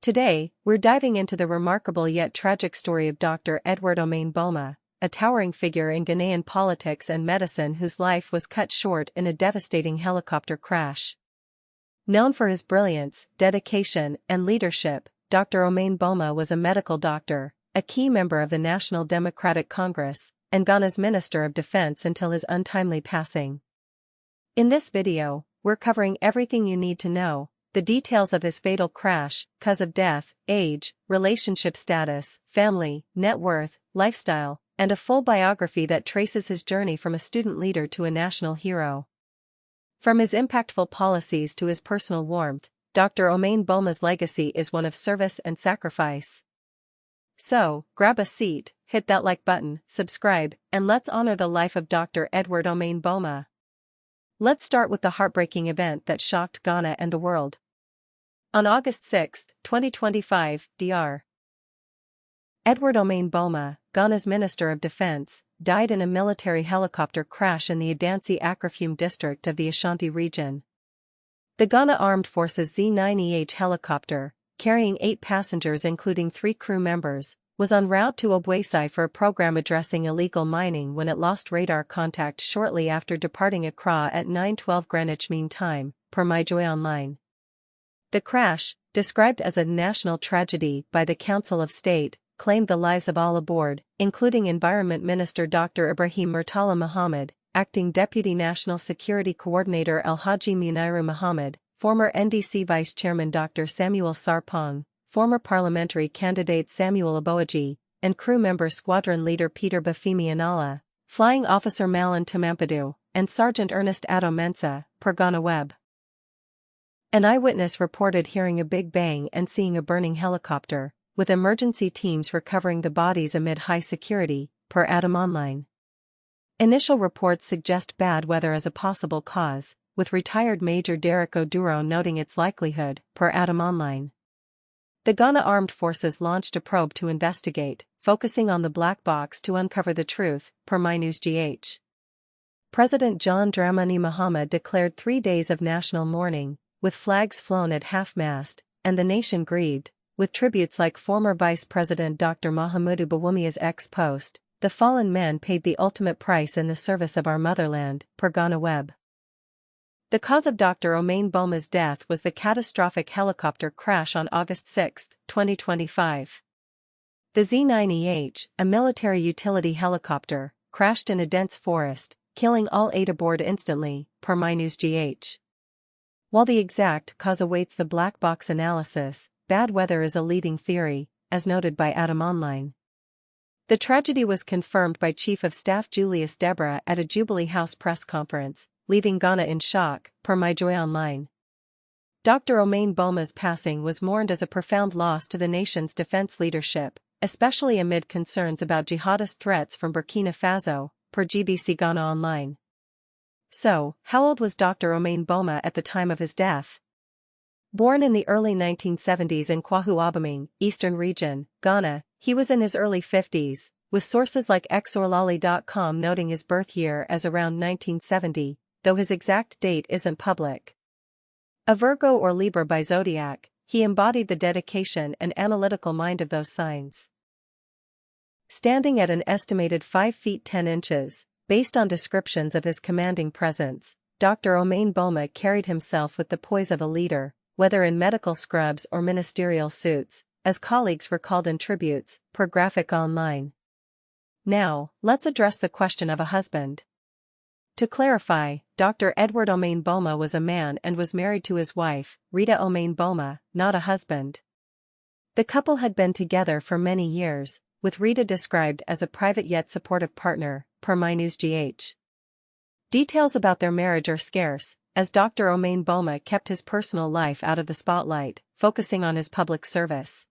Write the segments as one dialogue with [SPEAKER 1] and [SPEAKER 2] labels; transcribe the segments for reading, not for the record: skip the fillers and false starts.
[SPEAKER 1] Today, we're diving into the remarkable yet tragic story of Dr. Edward Omane Boamah, a towering figure in Ghanaian politics and medicine whose life was cut short in a devastating helicopter crash. Known for his brilliance, dedication, and leadership, Dr. Omane Boamah was a medical doctor, a key member of the National Democratic Congress, and Ghana's Minister of Defense until his untimely passing. In this video, we're covering everything you need to know: the details of his fatal crash, cause of death, age, relationship status, family, net worth, lifestyle, and a full biography that traces his journey from a student leader to a national hero. From his impactful policies to his personal warmth, Dr. Omane Boamah's legacy is one of service and sacrifice. So, grab a seat, hit that like button, subscribe, and let's honor the life of Dr. Edward Omane Boamah. Let's start with the heartbreaking event that shocked Ghana and the world. On August 6, 2025, Dr. Edward Omane Boamah, Ghana's Minister of Defense, died in a military helicopter crash in the Adansi-Akrafum district of the Ashanti region. The Ghana Armed Forces Z-9EH helicopter, carrying 8 passengers including 3 crew members, was en route to Obuasi for a program addressing illegal mining when it lost radar contact shortly after departing Accra at 9:12 Greenwich Mean Time, per MyJoy Online. The crash, described as a national tragedy by the Council of State, claimed the lives of all aboard, including Environment Minister Dr. Ibrahim Murtala Mohammed, Acting Deputy National Security Coordinator Alhaji Muniru Mohammed, former NDC Vice Chairman Dr. Samuel Sarpong, former parliamentary candidate Samuel Aboaji, and crew member Squadron Leader Peter Bafemi Anala, Flying Officer Malin Tamampadu, and Sergeant Ernest Addo Mensah, per Ghana Web. An eyewitness reported hearing a big bang and seeing a burning helicopter, with emergency teams recovering the bodies amid high security, per Adam Online. Initial reports suggest bad weather as a possible cause, with retired Major Derek Oduro noting its likelihood, per Adam Online. The Ghana Armed Forces launched a probe to investigate, focusing on the black box to uncover the truth, per MyNewsGH. President John Dramani Mahama declared 3 days of national mourning, with flags flown at half-mast, and the nation grieved, with tributes like former Vice President Dr. Mahamudu Bawumia's ex-post, "The fallen men paid the ultimate price in the service of our motherland," per Ghana Web. The cause of Dr. Omane Boamah's death was the catastrophic helicopter crash on August 6, 2025. The Z-9EH, a military utility helicopter, crashed in a dense forest, killing all 8 aboard instantly, per MyNewsGH. While the exact cause awaits the black box analysis, bad weather is a leading theory, as noted by Adam Online. The tragedy was confirmed by Chief of Staff Julius Deborah at a Jubilee House press conference, leaving Ghana in shock, per MyJoy Online. Dr. Omane Boamah's passing was mourned as a profound loss to the nation's defense leadership, especially amid concerns about jihadist threats from Burkina Faso, per GBC Ghana Online. So, how old was Dr. Omane Boamah at the time of his death? Born in the early 1970s in Kwahu-Aboming, Eastern Region, Ghana, he was in his early 50s, with sources like xorlali.com noting his birth year as around 1970, though his exact date isn't public. A Virgo or Libra by zodiac, he embodied the dedication and analytical mind of those signs. Standing at an estimated 5 feet 10 inches, based on descriptions of his commanding presence, Dr. Omane Boamah carried himself with the poise of a leader, whether in medical scrubs or ministerial suits, as colleagues recalled in tributes, per Graphic Online. Now, let's address the question of a husband. To clarify, Dr. Edward Omane Boamah was a man and was married to his wife, Rita Omane Boamah, not a husband. The couple had been together for many years, with Rita described as a private yet supportive partner, per MyNewsGH. Details about their marriage are scarce, as Dr. Omane Boamah kept his personal life out of the spotlight, focusing on his public service.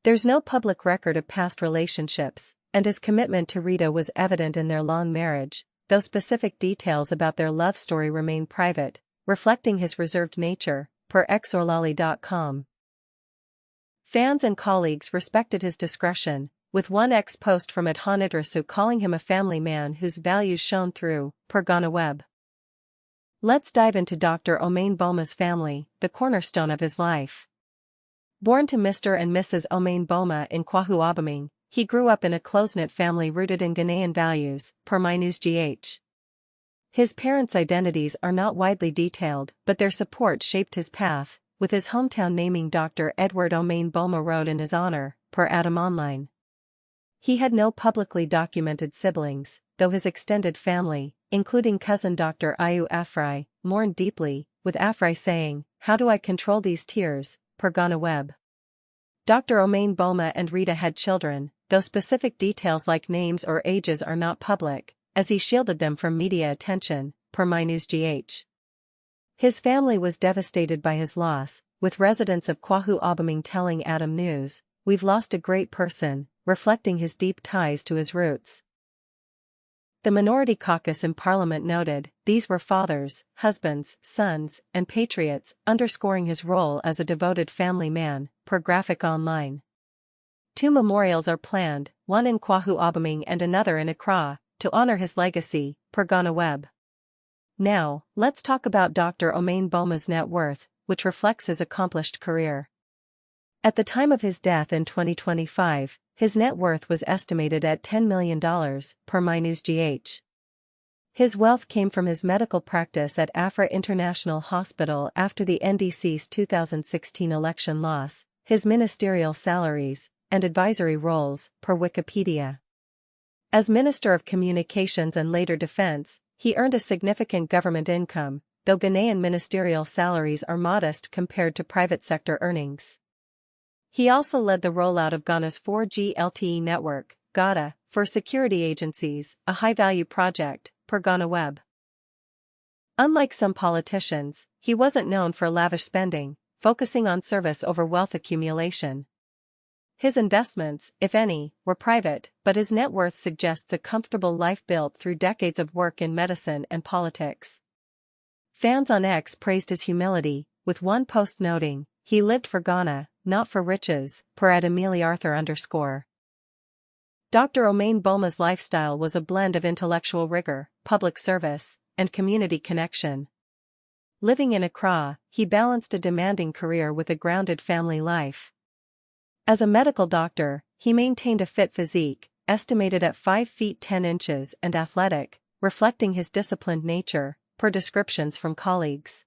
[SPEAKER 1] There's no public record of past relationships, and his commitment to Rita was evident in their long marriage, though specific details about their love story remain private, reflecting his reserved nature, per xorlali.com. Fans and colleagues respected his discretion, with one ex-post from Adhan Idrisu calling him a family man whose values shone through, per Ghana Web. Let's dive into Dr. Omane Boamah's family, the cornerstone of his life. Born to Mr. and Mrs. Omane Boamah in Kwahu, he grew up in a close-knit family rooted in Ghanaian values, per MyNewsGH. His parents' identities are not widely detailed, but their support shaped his path, with his hometown naming Dr. Edward Omane Boamah Road in his honor, per Adam Online. He had no publicly documented siblings, though his extended family, including cousin Dr. Ayu Afrai, mourned deeply, with Afrai saying, "How do I control these tears?" per Ghana Web. Dr. Omane Boamah and Rita had children, though specific details like names or ages are not public, as he shielded them from media attention, per MyNewsGH. His family was devastated by his loss, with residents of Kwahu telling Adam News, "We've lost a great person," reflecting his deep ties to his roots. The Minority Caucus in Parliament noted, "These were fathers, husbands, sons, and patriots," underscoring his role as a devoted family man, per Graphic Online. 2 memorials are planned, one in Kwahu and another in Accra, to honor his legacy, per Ghana Web. Now, let's talk about Dr. Omane Boamah's net worth, which reflects his accomplished career. At the time of his death in 2025, his net worth was estimated at $10 million, per MyNewsGH. His wealth came from his medical practice at Afra International Hospital after the NDC's 2016 election loss, his ministerial salaries, and advisory roles, per Wikipedia. As Minister of Communications and later Defense, he earned a significant government income, though Ghanaian ministerial salaries are modest compared to private sector earnings. He also led the rollout of Ghana's 4G LTE network, GATA, for security agencies, a high-value project, per Ghana Web. Unlike some politicians, he wasn't known for lavish spending, focusing on service over wealth accumulation. His investments, if any, were private, but his net worth suggests a comfortable life built through decades of work in medicine and politics. Fans on X praised his humility, with one post noting, "He lived for Ghana, not for riches," per @EmiliArthur_. Dr. Omane Boamah's lifestyle was a blend of intellectual rigor, public service, and community connection. Living in Accra, he balanced a demanding career with a grounded family life. As a medical doctor, he maintained a fit physique, estimated at 5 feet 10 inches and athletic, reflecting his disciplined nature, per descriptions from colleagues.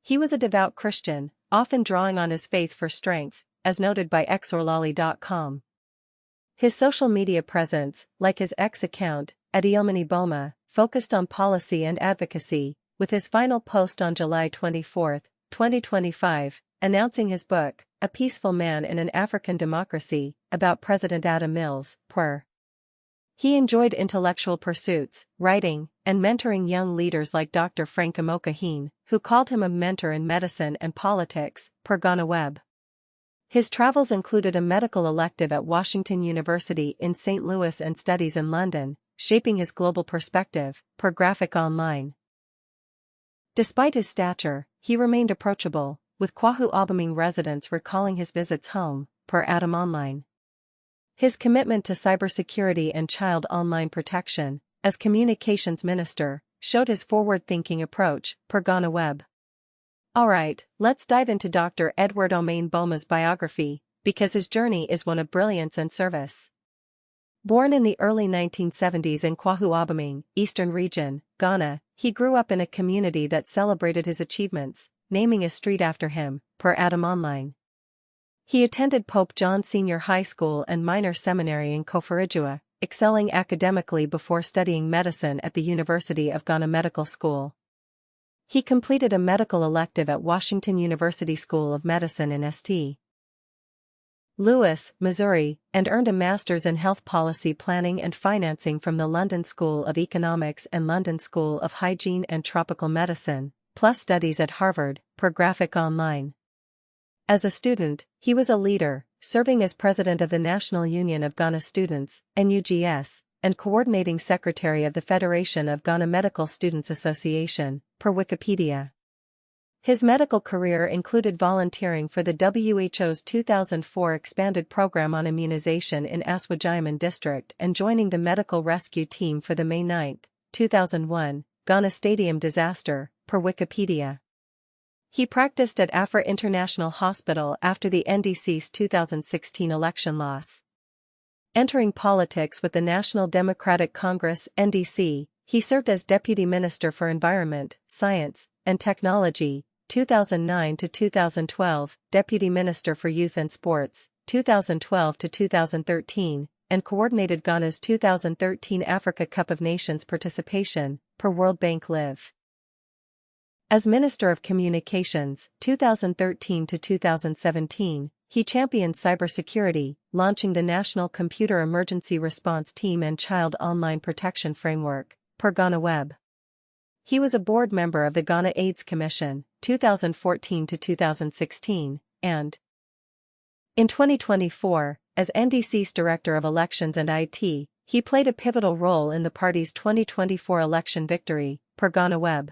[SPEAKER 1] He was a devout Christian, often drawing on his faith for strength, as noted by xorlali.com. His social media presence, like his X account, @Omane Boamah, focused on policy and advocacy, with his final post on July 24, 2025, announcing his book, A Peaceful Man in an African Democracy, about President Adam Mills, per. He enjoyed intellectual pursuits, writing, and mentoring young leaders like Dr. Frank Amoka-Hine, who called him a mentor in medicine and politics, per Ghana Web. His travels included a medical elective at Washington University in St. Louis and studies in London, shaping his global perspective, per Graphic Online. Despite his stature, he remained approachable, with Kwahu residents recalling his visits home, per Adam Online. His commitment to cybersecurity and child online protection, as communications minister, showed his forward-thinking approach, per Ghana Web. Alright, let's dive into Dr. Edward Omane Boamah's biography, because his journey is one of brilliance and service. Born in the early 1970s in Kwahu, Eastern Region, Ghana, he grew up in a community that celebrated his achievements, naming a street after him, per Adam Online. He attended Pope John Senior High School and Minor Seminary in Koforidua, excelling academically before studying medicine at the University of Ghana Medical School. He completed a medical elective at Washington University School of Medicine in St. Louis, Missouri, and earned a master's in health policy planning and financing from the London School of Economics and London School of Hygiene and Tropical Medicine, plus studies at Harvard, per Graphic Online. As a student, he was a leader, serving as president of the National Union of Ghana Students, NUGS, and coordinating secretary of the Federation of Ghana Medical Students Association, per Wikipedia. His medical career included volunteering for the WHO's 2004 expanded program on immunization in Aswajiman District and joining the medical rescue team for the May 9, 2001, Ghana Stadium disaster, per Wikipedia. He practiced at Afra International Hospital after the NDC's 2016 election loss. Entering politics with the National Democratic Congress (NDC), he served as Deputy Minister for Environment, Science, and Technology, 2009 to 2012, Deputy Minister for Youth and Sports, 2012 to 2013, and coordinated Ghana's 2013 Africa Cup of Nations participation, per World Bank Live. As Minister of Communications, 2013 to 2017, he championed cybersecurity, launching the National Computer Emergency Response Team and Child Online Protection Framework, per Ghana Web. He was a board member of the Ghana AIDS Commission, 2014 to 2016, and in 2024, as NDC's Director of Elections and IT, he played a pivotal role in the party's 2024 election victory, per Ghana Web.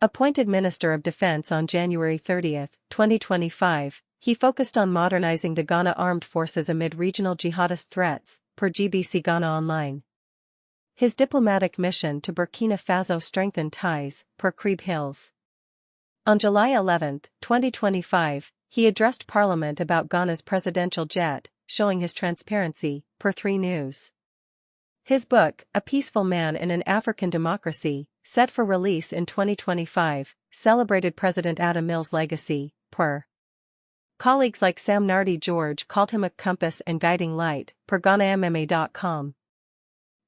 [SPEAKER 1] Appointed Minister of Defense on January 30, 2025, he focused on modernizing the Ghana Armed Forces amid regional jihadist threats, per GBC Ghana Online. His diplomatic mission to Burkina Faso strengthened ties, per Crebe Hills. On July 11, 2025, he addressed Parliament about Ghana's presidential jet, showing his transparency, per 3 News. His book, A Peaceful Man in an African Democracy, set for release in 2025, celebrated President Adam Mill's legacy, per. Colleagues like Sam Nardi George called him a compass and guiding light, per GhanaMMA.com.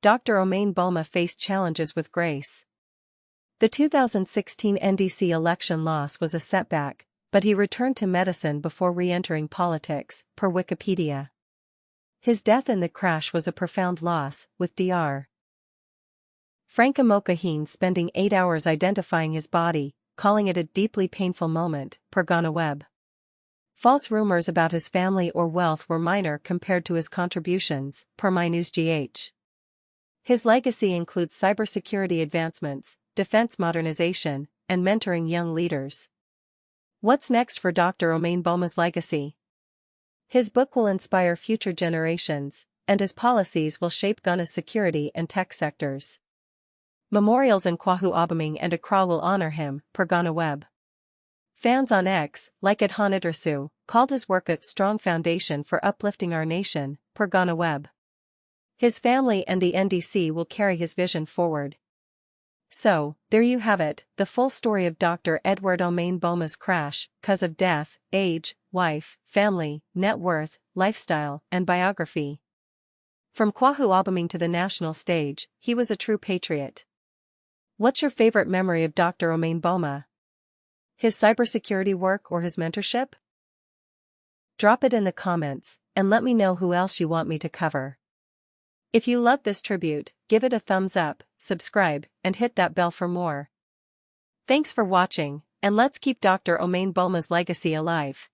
[SPEAKER 1] Dr. Omane Boamah faced challenges with grace. The 2016 NDC election loss was a setback, but he returned to medicine before re-entering politics, per Wikipedia. His death in the crash was a profound loss, with Dr. Frank Amokahin spending 8 hours identifying his body, calling it a deeply painful moment, per Ghana Web. False rumors about his family or wealth were minor compared to his contributions, per MyNewsGH. His legacy includes cybersecurity advancements, defense modernization, and mentoring young leaders. What's next for Dr. Omane Boamah's legacy? His book will inspire future generations, and his policies will shape Ghana's security and tech sectors. Memorials in Kwahu Abaming and Accra will honor him, per Ghana Web. Fans on X, like Adhan Idrisu, called his work a strong foundation for uplifting our nation, per Ghana Web. His family and the NDC will carry his vision forward. So, there you have it, the full story of Dr. Edward Omane Boamah's crash, cause of death, age, wife, family, net worth, lifestyle, and biography. From Kwahu Abaming to the national stage, he was a true patriot. What's your favorite memory of Dr. Omane Boamah? His cybersecurity work or his mentorship? Drop it in the comments, and let me know who else you want me to cover. If you loved this tribute, give it a thumbs up, subscribe, and hit that bell for more. Thanks for watching, and let's keep Dr. Omane Boamah's legacy alive.